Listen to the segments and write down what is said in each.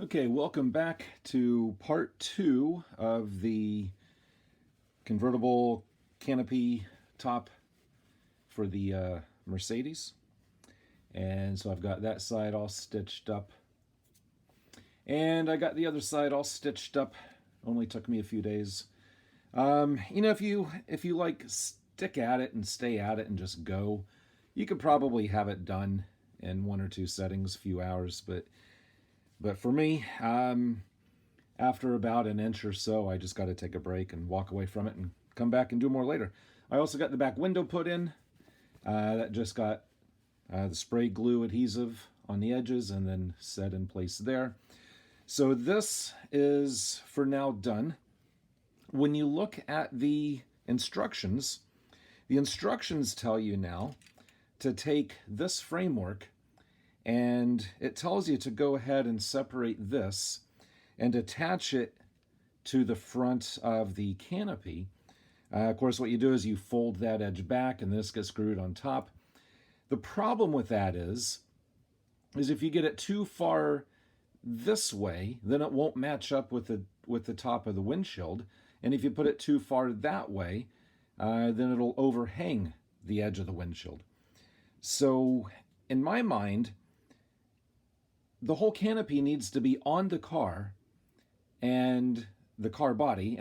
Okay, welcome back to part two of the convertible canopy top for the Mercedes. And so I've got that side all stitched up. And I got the other side all stitched up. Only took me a few days. If you like stick at it and stay at it and just go, you could probably have it done in one or two settings, a few hours. But for me, after about an inch or so, I just got to take a break and walk away from it and come back and do more later. I also got the back window put in. That just got the spray glue adhesive on the edges and then set in place there. So this is for now done. When you look at the instructions tell you now to take this framework, and it tells you to go ahead and separate this and attach it to the front of the canopy. Of course, what you do is you fold that edge back and this gets screwed on top. The problem with that is if you get it too far this way, then it won't match up with the top of the windshield. And if you put it too far that way, then it'll overhang the edge of the windshield. So in my mind, the whole canopy needs to be on the car and the car body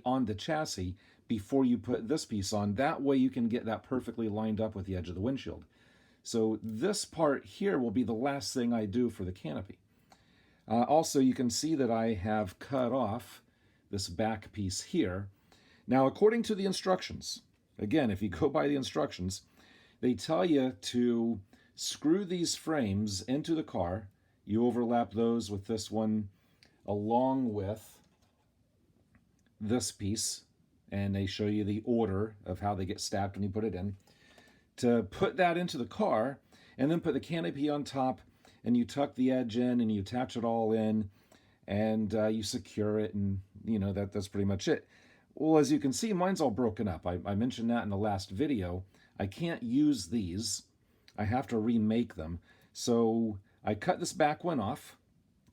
on the chassis before you put this piece on. That way you can get that perfectly lined up with the edge of the windshield. So this part here will be the last thing I do for the canopy. Also, you can see that I have cut off this back piece here. Now, according to the instructions, again, if you go by the instructions, they tell you to screw these frames into the car. You overlap those with this one along with this piece, and they show you the order of how they get stacked when you put it in. To put that into the car, and then put the canopy on top, and you tuck the edge in, and you attach it all in, and you secure it, and that's pretty much it. Well, as you can see, mine's all broken up. I mentioned that in the last video. I can't use these. I have to remake them. So I cut this back one off.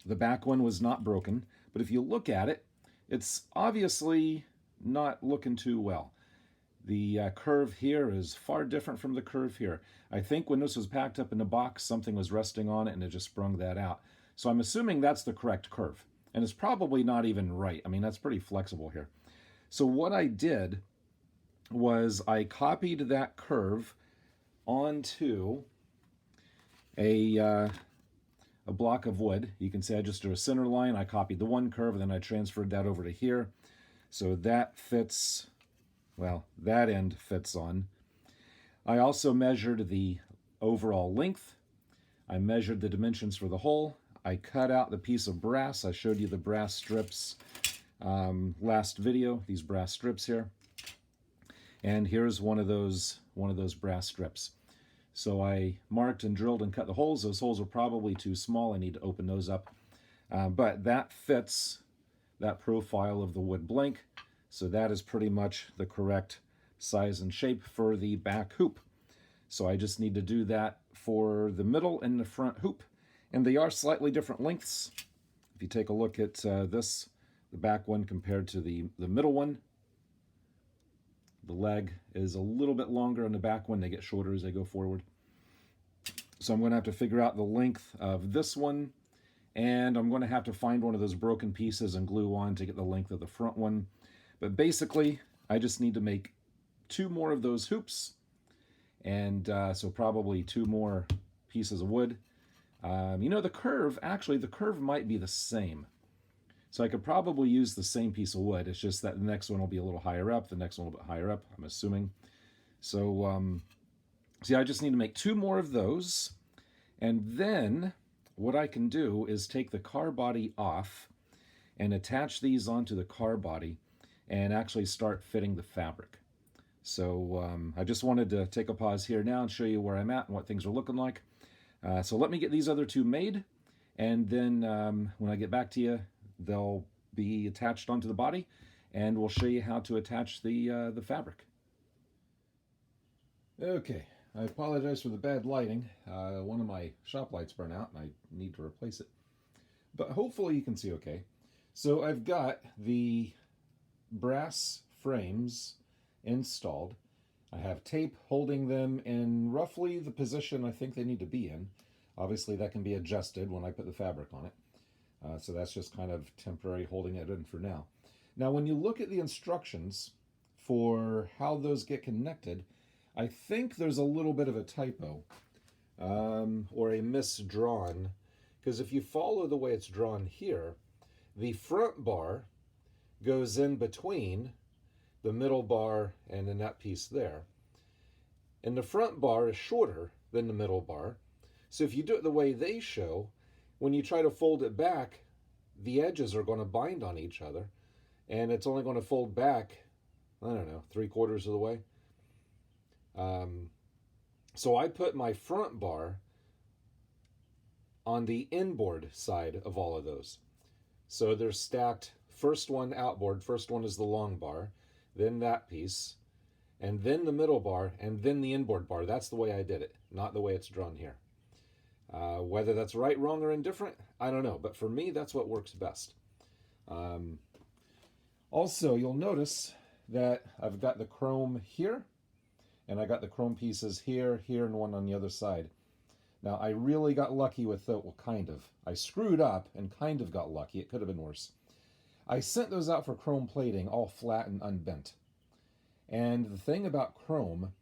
The back one was not broken, but if you look at it, it's obviously not looking too well. The curve here is far different from the curve here. I think when this was packed up in the box, something was resting on it and it just sprung that out. So I'm assuming that's the correct curve. And it's probably not even right. I mean, that's pretty flexible here. So what I did was I copied that curve onto a block of wood. You can see I just drew a center line. I copied the one curve, and then I transferred that over to here. So that fits, well, that end fits on. I also measured the overall length. I measured the dimensions for the hole. I cut out the piece of brass. I showed you the brass strips last video, these brass strips here. And here's one of those brass strips. So I marked and drilled and cut the holes. Those holes are probably too small. I need to open those up. But that fits that profile of the wood blank. So that is pretty much the correct size and shape for the back hoop. So I just need to do that for the middle and the front hoop. And they are slightly different lengths. If you take a look at this, the back one compared to the middle one, the leg is a little bit longer on the back one. They get shorter as they go forward. So I'm going to have to figure out the length of this one, and I'm going to have to find one of those broken pieces and glue on to get the length of the front one. But basically, I just need to make two more of those hoops, and so probably two more pieces of wood. The curve might be the same. So I could probably use the same piece of wood. It's just that the next one will be a little higher up, the next one a little bit higher up, I'm assuming. So, see, I just need to make two more of those. And then what I can do is take the car body off and attach these onto the car body and actually start fitting the fabric. So I just wanted to take a pause here now and show you where I'm at and what things are looking like. So let me get these other two made, and then when I get back to you, they'll be attached onto the body, and we'll show you how to attach the fabric. Okay, I apologize for the bad lighting. One of my shop lights burned out, and I need to replace it. but hopefully you can see okay. So I've got the brass frames installed. I have tape holding them in roughly the position I think they need to be in. Obviously that can be adjusted when I put the fabric on it. So that's just kind of temporary holding it in for now. Now when you look at the instructions for how those get connected, I think there's a little bit of a typo or a misdrawn, because if you follow the way it's drawn here, the front bar goes in between the middle bar and the nut piece there. And the front bar is shorter than the middle bar. So if you do it the way they show, when you try to fold it back, the edges are going to bind on each other, and it's only going to fold back, I don't know, 3/4 of the way. So I put my front bar on the inboard side of all of those. So they're stacked, first one outboard, first one is the long bar, then that piece, and then the middle bar, and then the inboard bar. That's the way I did it, not the way it's drawn here. Whether that's right, wrong, or indifferent, I don't know. But for me, that's what works best. Also, you'll notice that I've got the chrome here, and I got the chrome pieces here, here, and one on the other side. Now, I really got lucky with the, well, kind of. I screwed up and kind of got lucky. It could have been worse. I sent those out for chrome plating, all flat and unbent. And the thing about chrome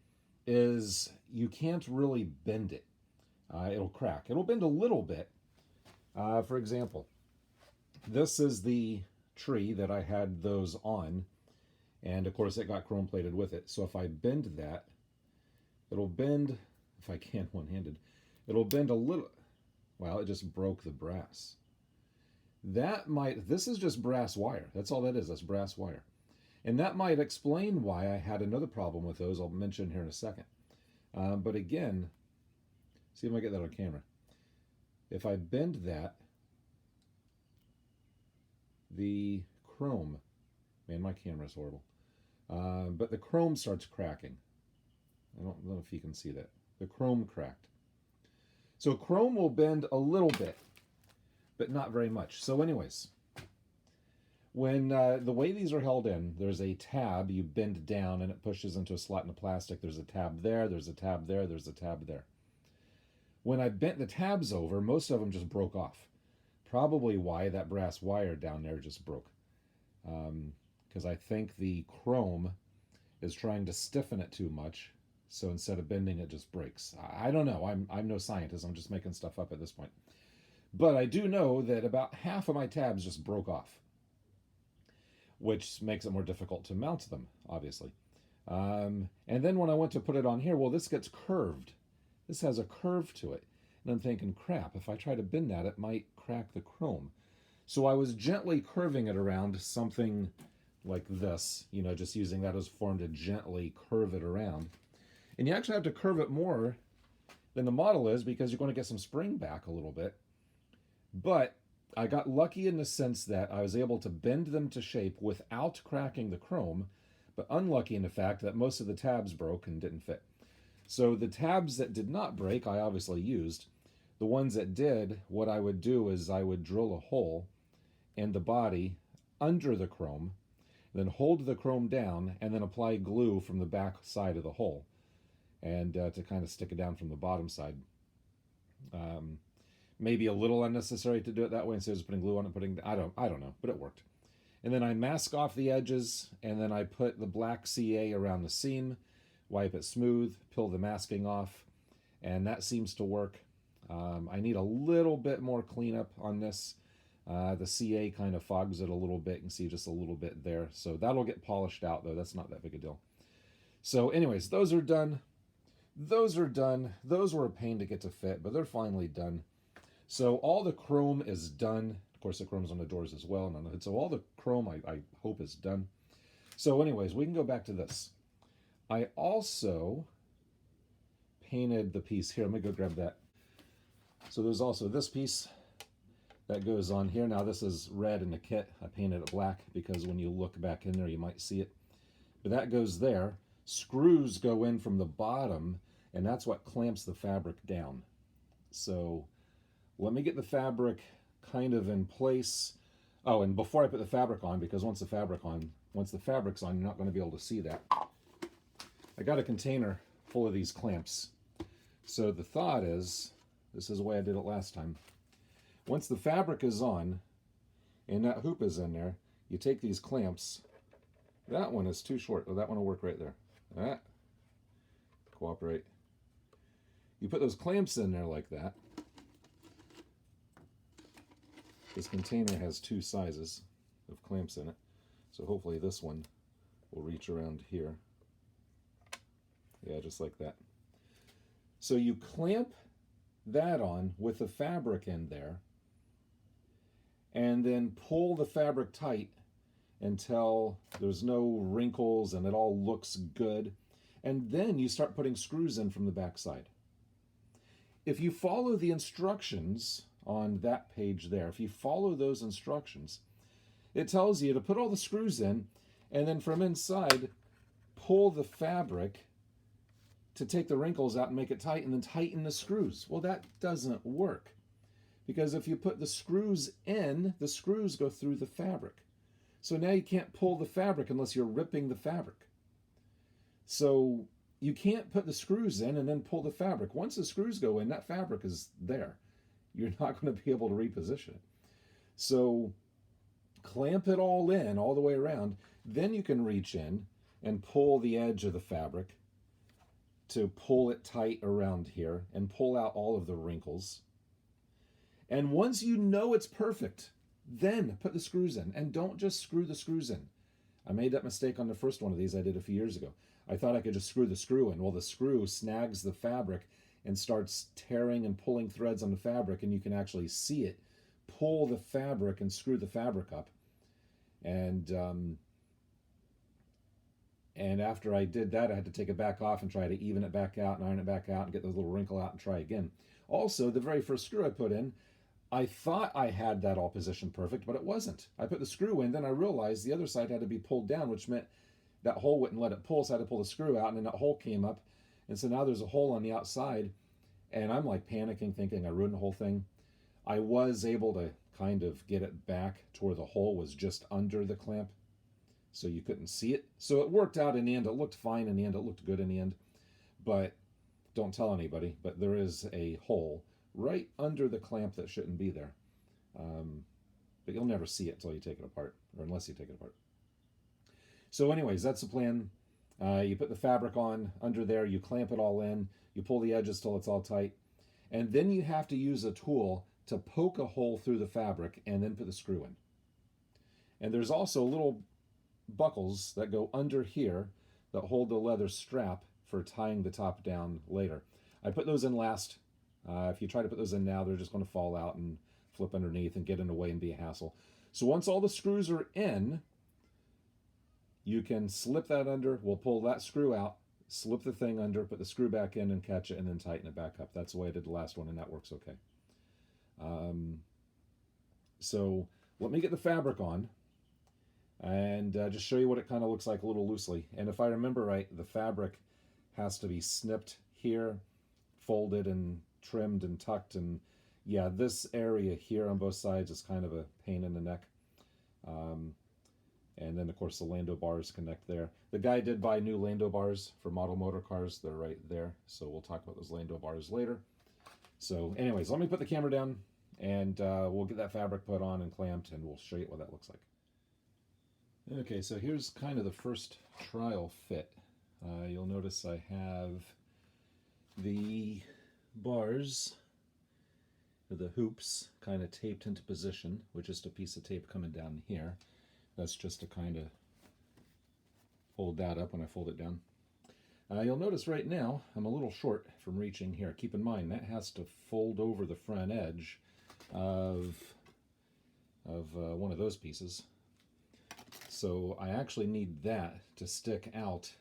is you can't really bend it. It'll crack. It'll bend a little bit. For example, this is the tree that I had those on, and of course it got chrome plated with it. So if I bend that, it'll bend, if I can one-handed, it'll bend a little. Well, it just broke the brass. This is just brass wire. That's all that is. That's brass wire. And that might explain why I had another problem with those I'll mention here in a second. But again, see if I get that on camera. If I bend that, the chrome, man, my camera's horrible. But the chrome starts cracking. I don't know if you can see that. The chrome cracked. So chrome will bend a little bit, but not very much. So anyways, when the way these are held in, there's a tab, you bend down and it pushes into a slot in the plastic. There's a tab there, there's a tab there, there's a tab there. When I bent the tabs over, most of them just broke off. Probably why that brass wire down there just broke. Because I think the chrome is trying to stiffen it too much. So instead of bending, it just breaks. I don't know. I'm no scientist. I'm just making stuff up at this point. But I do know that about half of my tabs just broke off, which makes it more difficult to mount them, obviously. And then when I went to put it on here, well, this gets curved. This has a curve to it. And I'm thinking, crap, if I try to bend that, it might crack the chrome. So I was gently curving it around something like this, you know, just using that as a form to gently curve it around. And you actually have to curve it more than the model is because you're going to get some spring back a little bit. But I got lucky in the sense that I was able to bend them to shape without cracking the chrome, but unlucky in the fact that most of the tabs broke and didn't fit. So the tabs that did not break, I obviously used. The ones that did, what I would do is I would drill a hole in the body under the chrome, then hold the chrome down, and then apply glue from the back side of the hole, and to kind of stick it down from the bottom side. Maybe a little unnecessary to do it that way instead of just putting glue on it. I don't know, but it worked. And then I mask off the edges, and then I put the black CA around the seam, wipe it smooth, peel the masking off, and that seems to work. I need a little bit more cleanup on this. The CA kind of fogs it a little bit. You can see just a little bit there. So that'll get polished out, though. That's not that big a deal. So anyways, those are done. Those are done. Those were a pain to get to fit, but they're finally done. So all the chrome is done. Of course, the chrome's on the doors as well and on the hood. So all the chrome, I hope, is done. So anyways, we can go back to this. I also painted the piece here. Let me go grab that. So there's also this piece that goes on here. Now this is red in the kit. I painted it black because when you look back in there, you might see it. But that goes there. Screws go in from the bottom, and that's what clamps the fabric down. So let me get the fabric kind of in place. Oh, and before I put the fabric on, because once the fabric's on, you're not going to be able to see that. I got a container full of these clamps. So the thought is, this is the way I did it last time. Once the fabric is on and that hoop is in there, you take these clamps. That one is too short. Oh, that one will work right there. That. Cooperate. You put those clamps in there like that. This container has 2 sizes of clamps in it. So hopefully this one will reach around here. Yeah, just like that. So you clamp that on with the fabric in there, and then pull the fabric tight until there's no wrinkles and it all looks good. And then you start putting screws in from the back side. If you follow the instructions on that page there, if you follow those instructions, it tells you to put all the screws in, and then from inside, pull the fabric to take the wrinkles out and make it tight, and then tighten the screws. Well, that doesn't work, because if you put the screws in, the screws go through the fabric. So now you can't pull the fabric unless you're ripping the fabric. So you can't put the screws in and then pull the fabric. Once the screws go in, that fabric is there. You're not going to be able to reposition it. So clamp it all in, all the way around. Then you can reach in and pull the edge of the fabric to pull it tight around here and pull out all of the wrinkles. And once you know it's perfect, then put the screws in, and don't just screw the screws in. I made that mistake on the first one of these I did a few years ago. I thought I could just screw the screw in. Well, the screw snags the fabric and starts tearing and pulling threads on the fabric, and you can actually see it pull the fabric and screw the fabric up. And after I did that, I had to take it back off and try to even it back out and iron it back out and get the little wrinkle out and try again. Also, the very first screw I put in, I thought I had that all positioned perfect, but it wasn't. I put the screw in, then I realized the other side had to be pulled down, which meant that hole wouldn't let it pull, so I had to pull the screw out, and then that hole came up. And so now there's a hole on the outside, and I'm like panicking, thinking I ruined the whole thing. I was able to kind of get it back to where the hole was just under the clamp, so you couldn't see it. So it worked out in the end. It looked fine in the end. It looked good in the end. But don't tell anybody, but there is a hole right under the clamp that shouldn't be there. But you'll never see it until you take it apart, or unless you take it apart. So anyways, that's the plan. You put the fabric on under there, you clamp it all in, you pull the edges till it's all tight, and then you have to use a tool to poke a hole through the fabric and then put the screw in. And there's also little buckles that go under here that hold the leather strap for tying the top down later. I put those in last. If you try to put those in now, they're just going to fall out and flip underneath and get in the way and be a hassle. So once all the screws are in, you can slip that under. We'll pull that screw out, slip the thing under, put the screw back in and catch it, and then tighten it back up. That's the way I did the last one, and that works okay. So let me get the fabric on and just show you what it kind of looks like a little loosely. And if I remember right, the fabric has to be snipped here, folded and trimmed and tucked. And yeah, this area here on both sides is kind of a pain in the neck. And then, of course, the Lando bars connect there. The guy did buy new Lando bars for model motor cars. They're right there. So we'll talk about those Lando bars later. So anyways, let me put the camera down, and we'll get that fabric put on and clamped, and we'll show you what that looks like. Okay, so here's kind of the first trial fit. You'll notice I have the bars, or the hoops, kind of taped into position with just a piece of tape coming down here. That's just to kind of hold that up when I fold it down. You'll notice right now I'm a little short from reaching here. Keep in mind that has to fold over the front edge of one of those pieces. So I actually need that to stick out.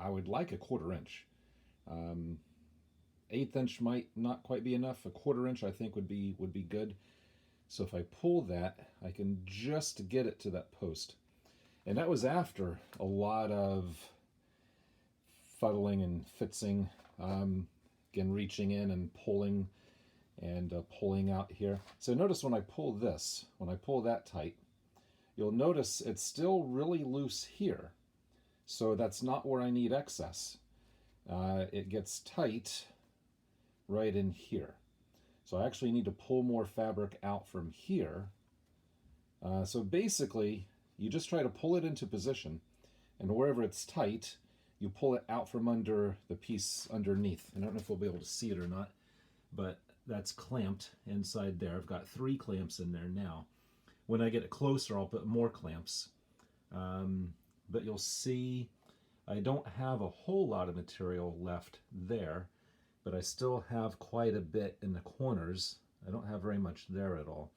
I would like a 1/4 inch. 1/8 inch might not quite be enough. A 1/4 inch I think would be good. So if I pull that, I can just get it to that post. And that was after a lot of fuddling and fitzing, again reaching in and pulling and pulling out here. So notice when I pull this, when I pull that tight, you'll notice it's still really loose here. So that's not where I need excess. It gets tight right in here. So I actually need to pull more fabric out from here. So basically, you just try to pull it into position, and wherever it's tight, you pull it out from under the piece underneath. I don't know if we'll be able to see it or not, but that's clamped inside there. I've got 3 clamps in there now. When I get it closer, I'll put more clamps. But you'll see I don't have a whole lot of material left there, but I still have quite a bit in the corners. I don't have very much there at all.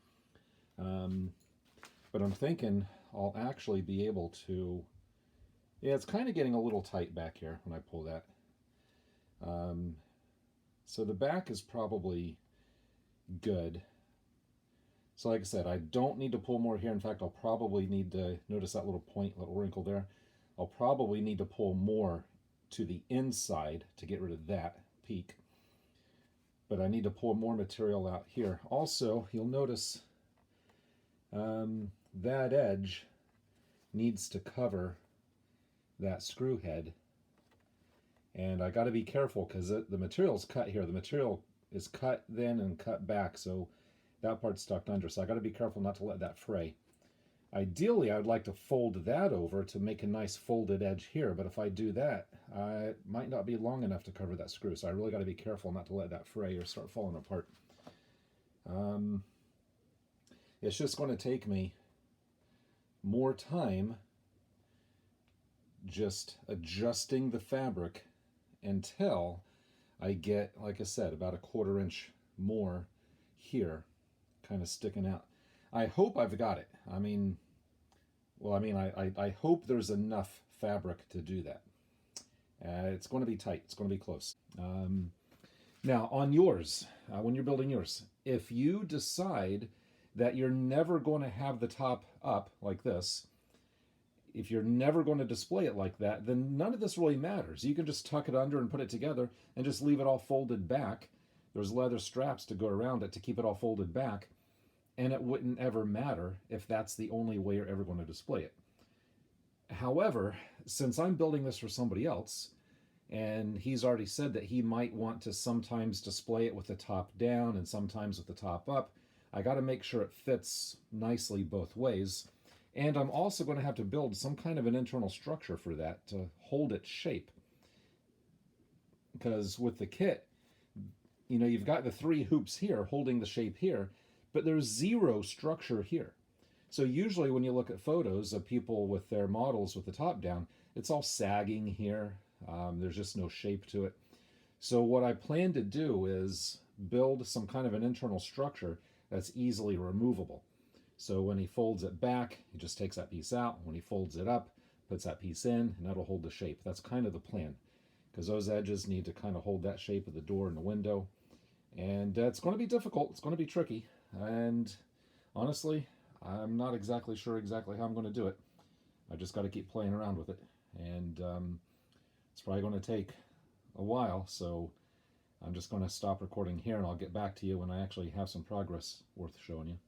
But I'm thinking I'll actually be able to, yeah, it's kind of getting a little tight back here when I pull that. So the back is probably good. So like I said, I don't need to pull more here. In fact, I'll probably need to, notice that little point, little wrinkle there. I'll probably need to pull more to the inside to get rid of that peak. But I need to pull more material out here. Also, you'll notice that edge needs to cover that screw head. And I got to be careful because the material's cut here. The material is cut then and cut back, so that part's stuck under. So I got to be careful not to let that fray. Ideally, I would like to fold that over to make a nice folded edge here, but if I do that, it might not be long enough to cover that screw. So I really got to be careful not to let that fray or start falling apart. It's just going to take me more time just adjusting the fabric until I get, like I said, about a 1/4 inch more here kind of sticking out. I hope I've got it. I hope there's enough fabric to do that. It's going to be tight. It's going to be close. Now, on yours, when you're building yours, if you decide that you're never going to have the top up like this, if you're never going to display it like that, then none of this really matters. You can just tuck it under and put it together and just leave it all folded back. There's leather straps to go around it to keep it all folded back, and it wouldn't ever matter if that's the only way you're ever going to display it. However, since I'm building this for somebody else, and he's already said that he might want to sometimes display it with the top down and sometimes with the top up, I got to make sure it fits nicely both ways. And I'm also going to have to build some kind of an internal structure for that to hold its shape. Because with the kit, you know, you've got the 3 hoops here holding the shape here, but there's 0 structure here. So usually when you look at photos of people with their models with the top down, it's all sagging here. There's just no shape to it. So what I plan to do is build some kind of an internal structure that's easily removable. So when he folds it back, he just takes that piece out. When he folds it up, puts that piece in, and that'll hold the shape. That's kind of the plan, because those edges need to kind of hold that shape of the door and the window. And it's going to be difficult. It's going to be tricky. And honestly, I'm not exactly sure exactly how I'm going to do it. I just got to keep playing around with it. And it's probably going to take a while, so I'm just going to stop recording here, and I'll get back to you when I actually have some progress worth showing you.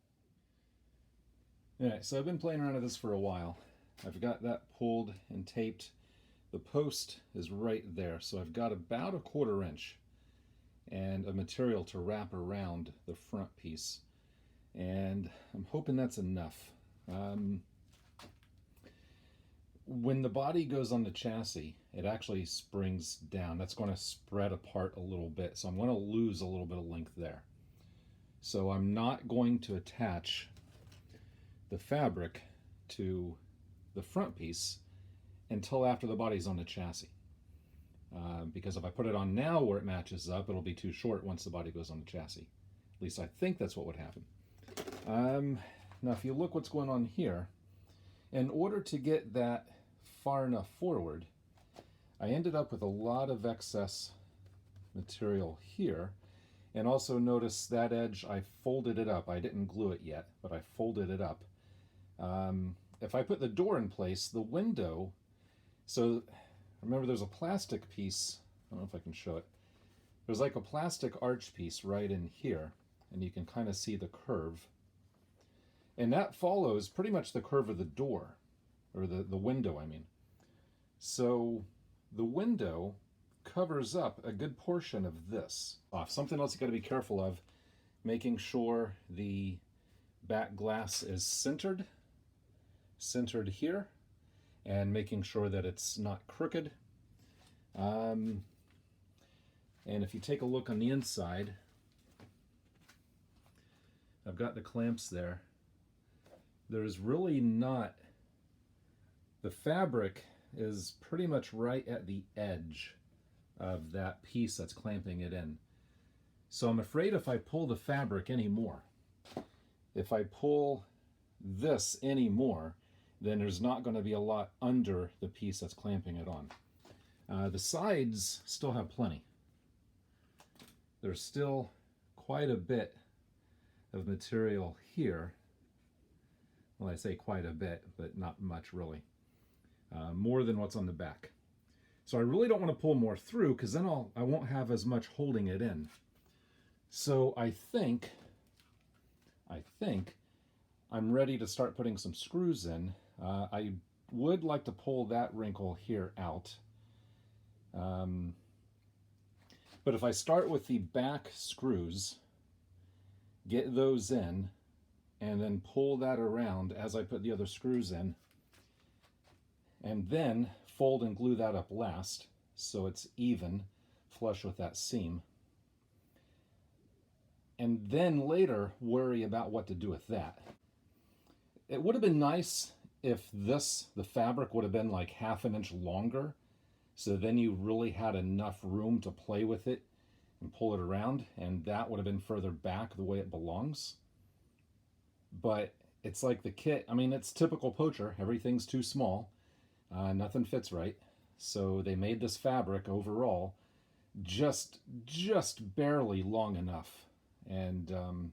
Alright, so I've been playing around with this for a while. I've got that pulled and taped. The post is right there, so I've got about a 1/4 inch and a material to wrap around the front piece. And I'm hoping that's enough. When the body goes on the chassis, it actually springs down. That's going to spread apart a little bit, so I'm going to lose a little bit of length there. So I'm not going to attach the fabric to the front piece until after the body's on the chassis. Because if I put it on now where it matches up, it'll be too short once the body goes on the chassis. At least I think that's what would happen. Now if you look what's going on here, in order to get that far enough forward, I ended up with a lot of excess material here. And also notice that edge, I folded it up. I didn't glue it yet, but I folded it up. If I put the door in place, the window, so remember there's a plastic piece, I don't know if I can show it. There's like a plastic arch piece right in here. and you can kind of see the curve. And that follows pretty much the curve of the door, or the window, I mean. So the window covers up a good portion of this off. Something else you got to be careful of, making sure the back glass is centered here, and making sure that it's not crooked. And if you take a look on the inside, I've got the clamps there. There's really not, the fabric is pretty much right at the edge of that piece that's clamping it in. So I'm afraid if I pull the fabric anymore, if I pull this anymore, then there's not going to be a lot under the piece that's clamping it on. The sides still have plenty. There's still quite a bit of material here. Well, I say quite a bit, but not much really. More than what's on the back. So I really don't want to pull more through, because then I won't have as much holding it in. So I think I'm ready to start putting some screws in. I would like to pull that wrinkle here out. But if I start with the back screws, get those in, and then pull that around as I put the other screws in, and then fold and glue that up last so it's even, flush with that seam. And then later worry about what to do with that. It would have been nice if the fabric would have been like 1/2 inch longer, so then you really had enough room to play with it and pull it around, and that would have been further back the way it belongs. But it's like the kit, I mean, it's typical Pocher, everything's too small, nothing fits right. So they made this fabric overall just barely long enough. And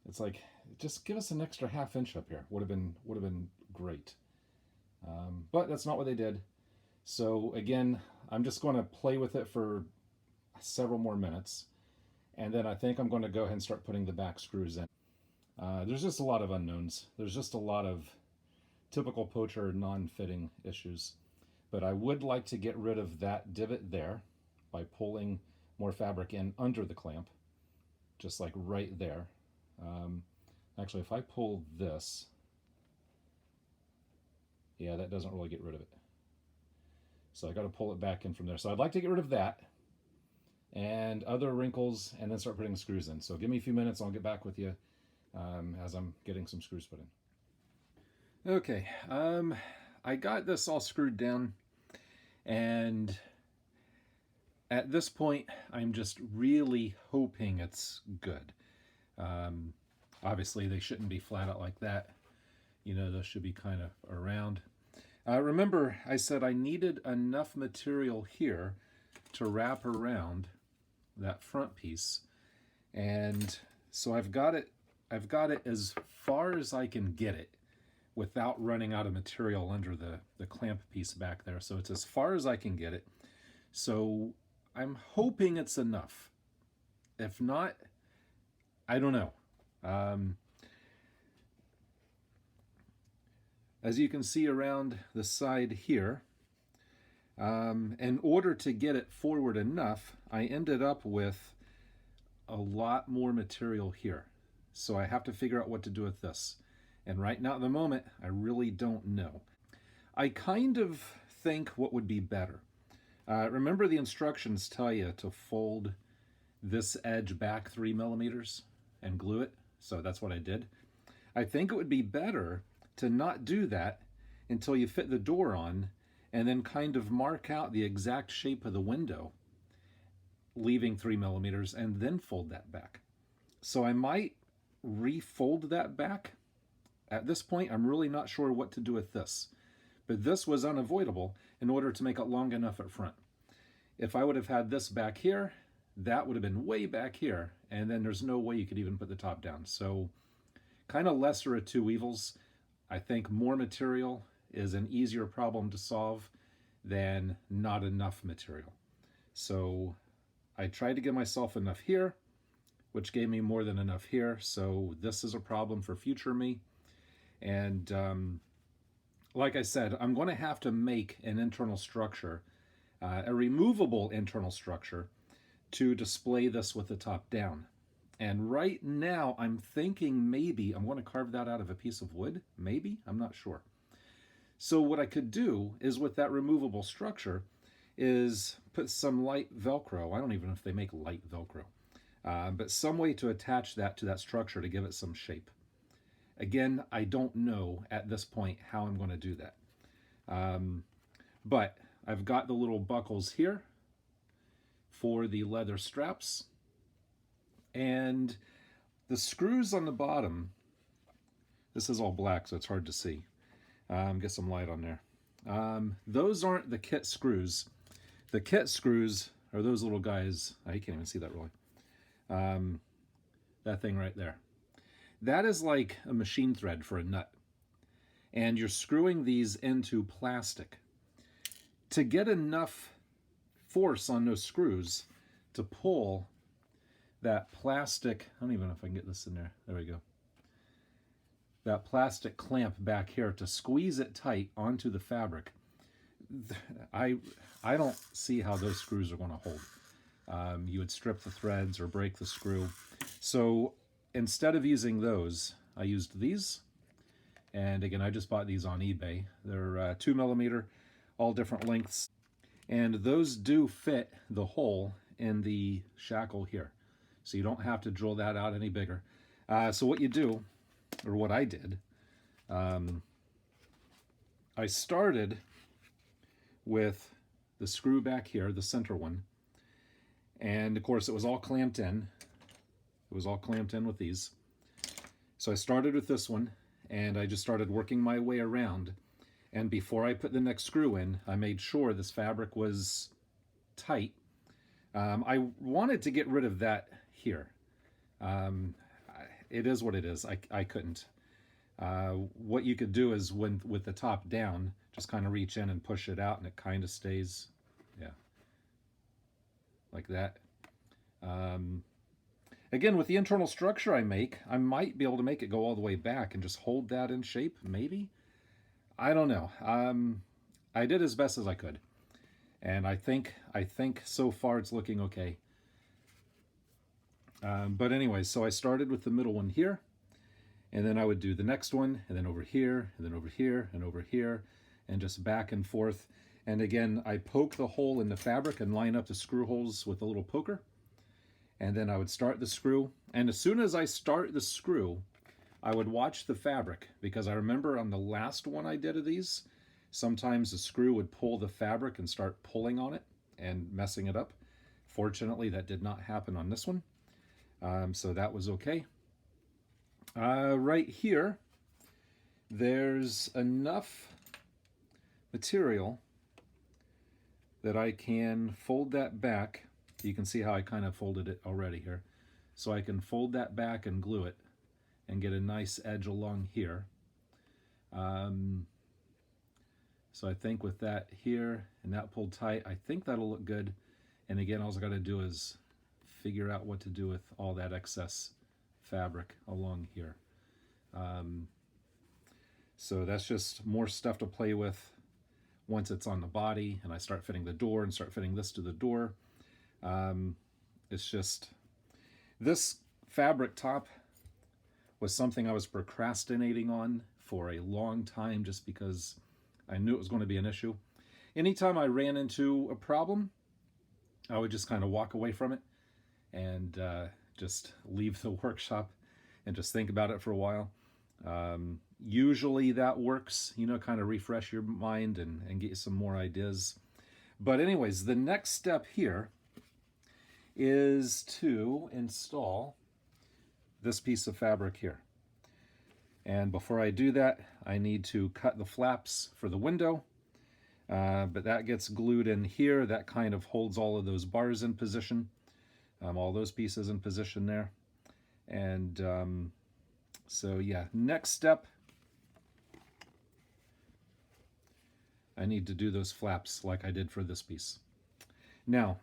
it's like, just give us an extra 1/2 inch up here. Would have been great. But that's not what they did. So again, I'm just going to play with it for several more minutes, and then I think I'm going to go ahead and start putting the back screws in. There's just a lot of unknowns. There's just a lot of typical Pocher non-fitting issues. But I would like to get rid of that divot there by pulling more fabric in under the clamp, just like right there. Actually, if I pull this, yeah, that doesn't really get rid of it. So I got to pull it back in from there. So I'd like to get rid of that and other wrinkles, and then start putting the screws in. So give me a few minutes, I'll get back with you as I'm getting some screws put in. Okay, I got this all screwed down, and at this point I'm just really hoping it's good. Obviously they shouldn't be flat out like that. You know, those should be kind of around. Remember, I said I needed enough material here to wrap around that front piece, and so I've got it as far as I can get it without running out of material under the clamp piece back there. So it's as far as I can get it. So I'm hoping it's enough. If not, I don't know. As you can see around the side here, in order to get it forward enough, I ended up with a lot more material here. So I have to figure out what to do with this. And right now at the moment, I really don't know. I kind of think what would be better. Remember the instructions tell you to fold this edge back 3 millimeters and glue it. So that's what I did. I think it would be better to not do that until you fit the door on, and then kind of mark out the exact shape of the window, leaving 3 millimeters, and then fold that back. So I might refold that back. At this point, I'm really not sure what to do with this. But this was unavoidable in order to make it long enough at front. If I would have had this back here, that would have been way back here, and then there's no way you could even put the top down. So kind of lesser of two evils. I think more material is an easier problem to solve than not enough material. So I tried to give myself enough here, which gave me more than enough here. So this is a problem for future me. And like I said, I'm going to have to make an internal structure, a removable internal structure, to display this with the top down. And right now I'm thinking maybe I'm going to carve that out of a piece of wood. Maybe, I'm not sure. So what I could do is, with that removable structure, is put some light Velcro. I don't even know if they make light Velcro, but some way to attach that to that structure to give it some shape. Again, I don't know at this point how I'm going to do that. But I've got the little buckles here for the leather straps. And the screws on the bottom, this is all black, so it's hard to see. Get some light on there. Those aren't the kit screws. The kit screws are those little guys. I can't even see that really. That thing right there. That is like a machine thread for a nut. And you're screwing these into plastic. To get enough force on those screws to pull that plastic, I don't even know if I can get this in there. There we go. That plastic clamp back here to squeeze it tight onto the fabric. I don't see how those screws are going to hold. You would strip the threads or break the screw. So instead of using those, I used these. And again, I just bought these on eBay. They're 2 millimeter, all different lengths. And those do fit the hole in the shackle here. So you don't have to drill that out any bigger. So what you do, or what I did, I started with the screw back here, the center one. And of course it was all clamped in. It was all clamped in with these. So I started with this one, and I just started working my way around. And before I put the next screw in, I made sure this fabric was tight. I wanted to get rid of that here. It is what it is. I couldn't. What you could do is, with the top down, just kind of reach in and push it out, and it kind of stays, yeah, like that. Again, with the internal structure I make, I might be able to make it go all the way back and just hold that in shape, maybe? I don't know. I did as best as I could. And I think so far it's looking okay. But anyway, so I started with the middle one here, and then I would do the next one, and then over here, and then over here, and over here, and just back and forth. And again, I poke the hole in the fabric and line up the screw holes with a little poker. And then I would start the screw. And as soon as I start the screw, I would watch the fabric, because I remember on the last one I did of these, sometimes the screw would pull the fabric and start pulling on it and messing it up. Fortunately, that did not happen on this one. So that was okay. Right here, there's enough material that I can fold that back. You can see how I kind of folded it already here. So I can fold that back and glue it and get a nice edge along here. So I think with that here and that pulled tight, I think that'll look good. And again, all I got to do is figure out what to do with all that excess fabric along here. So that's just more stuff to play with once it's on the body and I start fitting the door and start fitting this to the door. It's just, this fabric top was something I was procrastinating on for a long time, just because I knew it was going to be an issue. Anytime I ran into a problem, I would just kind of walk away from it and just leave the workshop and just think about it for a while. Usually that works, you know, kind of refresh your mind and get you some more ideas. But anyways, the next step here is to install this piece of fabric here. And before I do that, I need to cut the flaps for the window. But that gets glued in here. That kind of holds all of those bars in position, all those pieces in position there. And so yeah, next step, I need to do those flaps like I did for this piece. Now,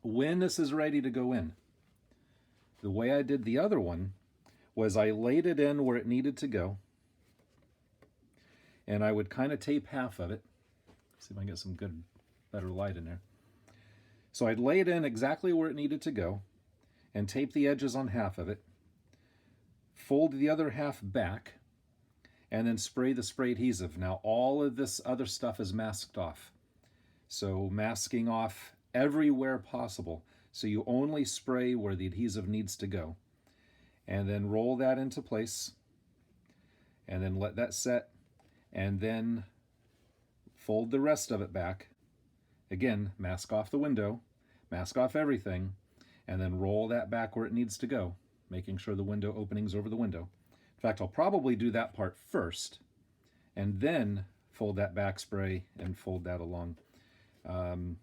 when this is ready to go in, The way I did the other one was I laid it in where it needed to go, and I would kind of tape half of it. See if I can get some better light in there. So I'd lay it in exactly where it needed to go and tape the edges on half of it, fold the other half back, and then spray the spray adhesive. Now all of this other stuff is masked off. So masking off everywhere possible. So you only spray where the adhesive needs to go. And then roll that into place. And then let that set. And then fold the rest of it back. Again, mask off the window, mask off everything, and then roll that back where it needs to go, making sure the window opening's over the window. In fact, I'll probably do that part first, and then fold that back spray and fold that along. And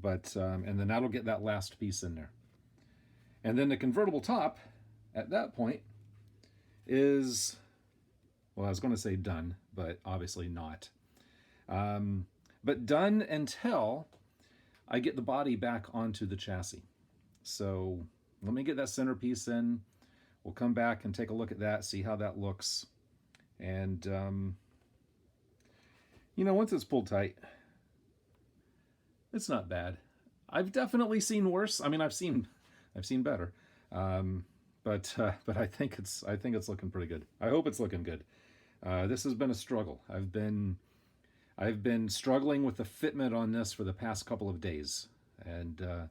then that'll get that last piece in there. And then the convertible top, at that point, is, well, I was going to say done, but obviously not. But done until I get the body back onto the chassis. So let me get that centerpiece in. We'll come back and take a look at that, see how that looks. And, you know, once it's pulled tight, it's not bad. I've definitely seen worse. I mean, I've seen better. But I think it's looking pretty good. I hope it's looking good. This has been a struggle. I've been struggling with the fitment on this for the past couple of days. And, I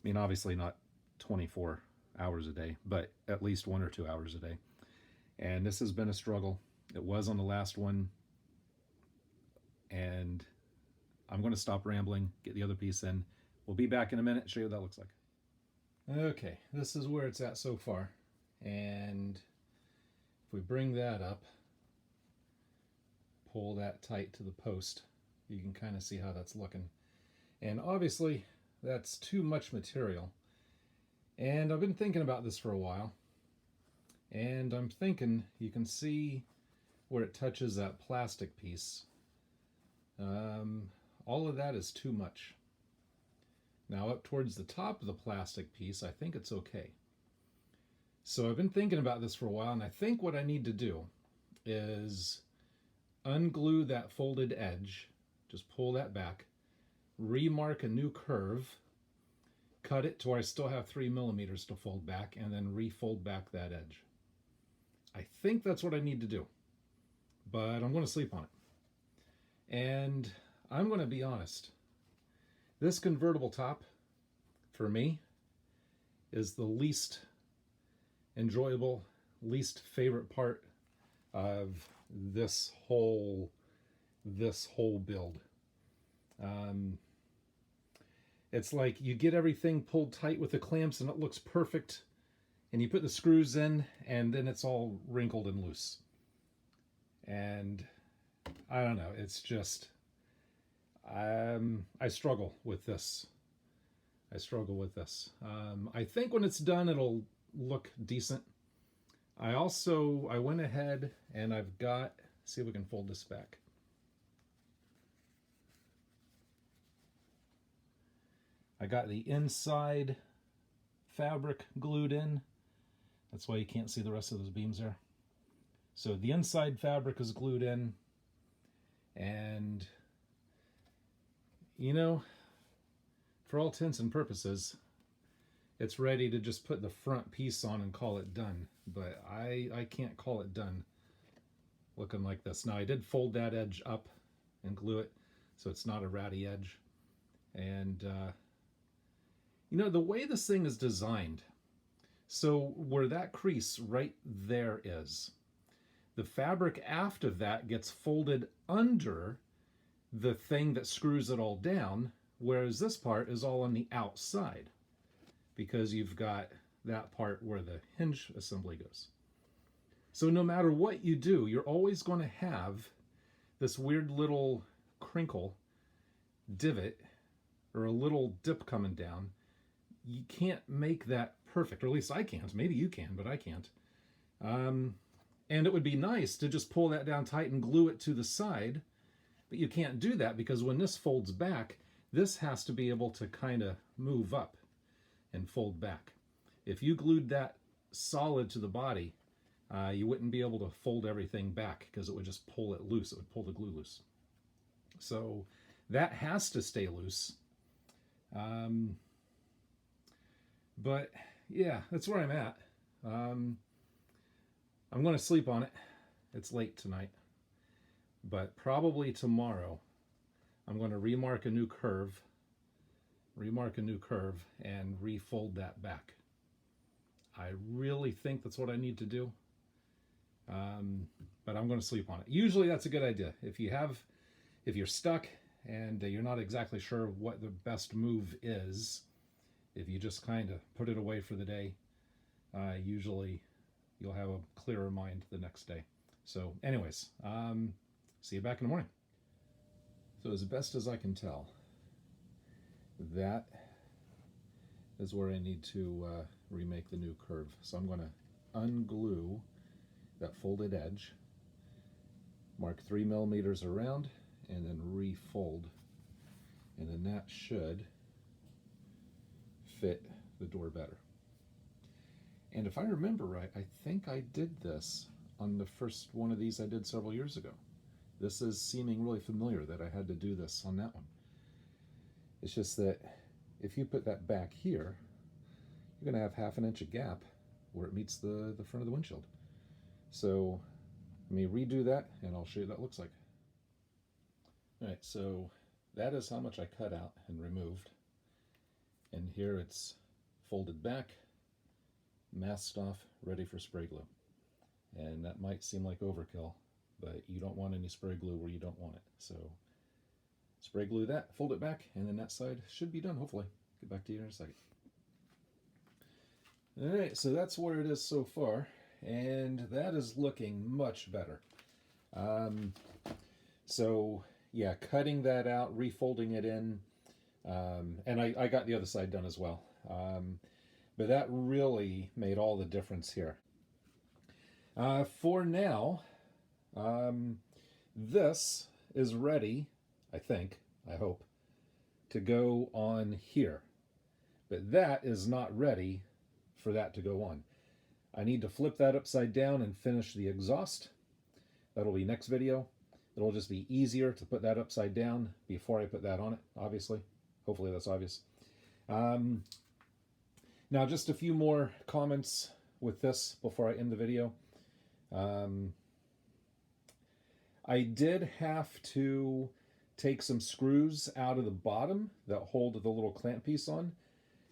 mean, obviously not 24 hours a day, but at least 1 or 2 hours a day. And this has been a struggle. It was on the last one. And I'm going to stop rambling, get the other piece in. We'll be back in a minute, show you what that looks like. Okay, this is where it's at so far. And if we bring that up, pull that tight to the post, you can kind of see how that's looking. And obviously that's too much material. And I've been thinking about this for a while. And I'm thinking you can see where it touches that plastic piece. All of that is too much. Now up towards the top of the plastic piece, I think it's okay. So I've been thinking about this for a while, and I think what I need to do is unglue that folded edge, just pull that back, remark a new curve, cut it to where I still have 3 millimeters to fold back, and then refold back that edge. I think that's what I need to do, but I'm going to sleep on it. And I'm going to be honest, this convertible top, for me, is the least enjoyable, least favorite part of this whole build. It's like you get everything pulled tight with the clamps and it looks perfect, and you put the screws in and then it's all wrinkled and loose. And I don't know, it's just I struggle with this. I think when it's done it'll look decent. I went ahead and I've got, see if we can fold this back. I got the inside fabric glued in. That's why you can't see the rest of those beams there. So the inside fabric is glued in, and you know, for all intents and purposes, it's ready to just put the front piece on and call it done. But I can't call it done looking like this. Now I did fold that edge up and glue it so it's not a ratty edge. And you know, the way this thing is designed, so where that crease right there is, the fabric after that gets folded under the thing that screws it all down, whereas this part is all on the outside because you've got that part where the hinge assembly goes. So no matter what you do, you're always going to have this weird little crinkle, divot, or a little dip coming down. You can't make that perfect, or at least I can't. Maybe you can, but I can't. And it would be nice to just pull that down tight and glue it to the side, but you can't do that because when this folds back, this has to be able to kind of move up and fold back. If you glued that solid to the body, you wouldn't be able to fold everything back because it would just pull it loose. It would pull the glue loose. So that has to stay loose. But yeah, that's where I'm at. I'm going to sleep on it. It's late tonight. But probably tomorrow I'm going to remark a new curve, and refold that back. I really think that's what I need to do. But I'm going to sleep on it. Usually that's a good idea. If you're stuck and you're not exactly sure what the best move is, if you just kind of put it away for the day, usually you'll have a clearer mind the next day. So anyways, see you back in the morning. So as best as I can tell, that is where I need to remake the new curve. So I'm going to unglue that folded edge, mark 3 millimeters around, and then refold. And then that should fit the door better. And if I remember right, I think I did this on the first one of these I did several years ago. This is seeming really familiar that I had to do this on that one. It's just that if you put that back here, you're going to have 1/2 inch of gap where it meets the front of the windshield. So let me redo that and I'll show you what that looks like. Alright, so that is how much I cut out and removed. And here it's folded back, masked off, ready for spray glue. And that might seem like overkill, but you don't want any spray glue where you don't want it. So spray glue that, fold it back, and then that side should be done, hopefully. Get back to you in a second. Alright, so that's where it is so far, and that is looking much better. So yeah, cutting that out, refolding it in, and I got the other side done as well. But that really made all the difference here. For now, this is ready, I think, I hope, to go on here. But that is not ready for that to go on. I need to flip that upside down and finish the exhaust. That'll be next video. It'll just be easier to put that upside down before I put that on it, obviously. Hopefully that's obvious. Now just a few more comments with this before I end the video. I did have to take some screws out of the bottom that hold the little clamp piece on,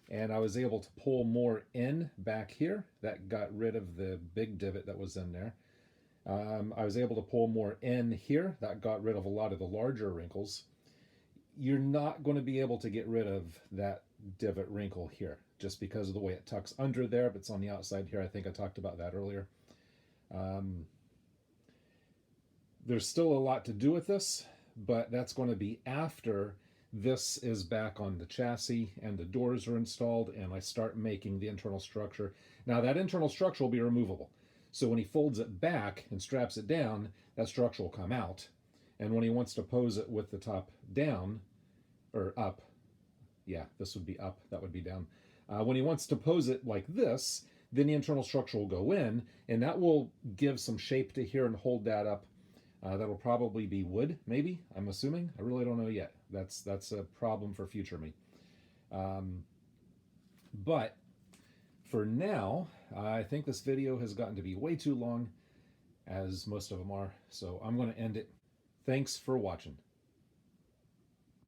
and I was able to pull more in back here. That got rid of the big divot that was in there. I was able to pull more in here. That got rid of a lot of the larger wrinkles. You're not going to be able to get rid of that divot wrinkle here just because of the way it tucks under there, but it's on the outside here. I think I talked about that earlier. There's still a lot to do with this, but that's going to be after this is back on the chassis and the doors are installed and I start making the internal structure. Now that internal structure will be removable. So when he folds it back and straps it down, that structure will come out. And when he wants to pose it with the top down, or up, yeah, this would be up, that would be down. When he wants to pose it like this, then the internal structure will go in, and that will give some shape to here and hold that up. That'll probably be wood, maybe, I'm assuming. I really don't know yet. That's a problem for future me. But for now, I think this video has gotten to be way too long, as most of them are, so I'm going to end it. Thanks for watching.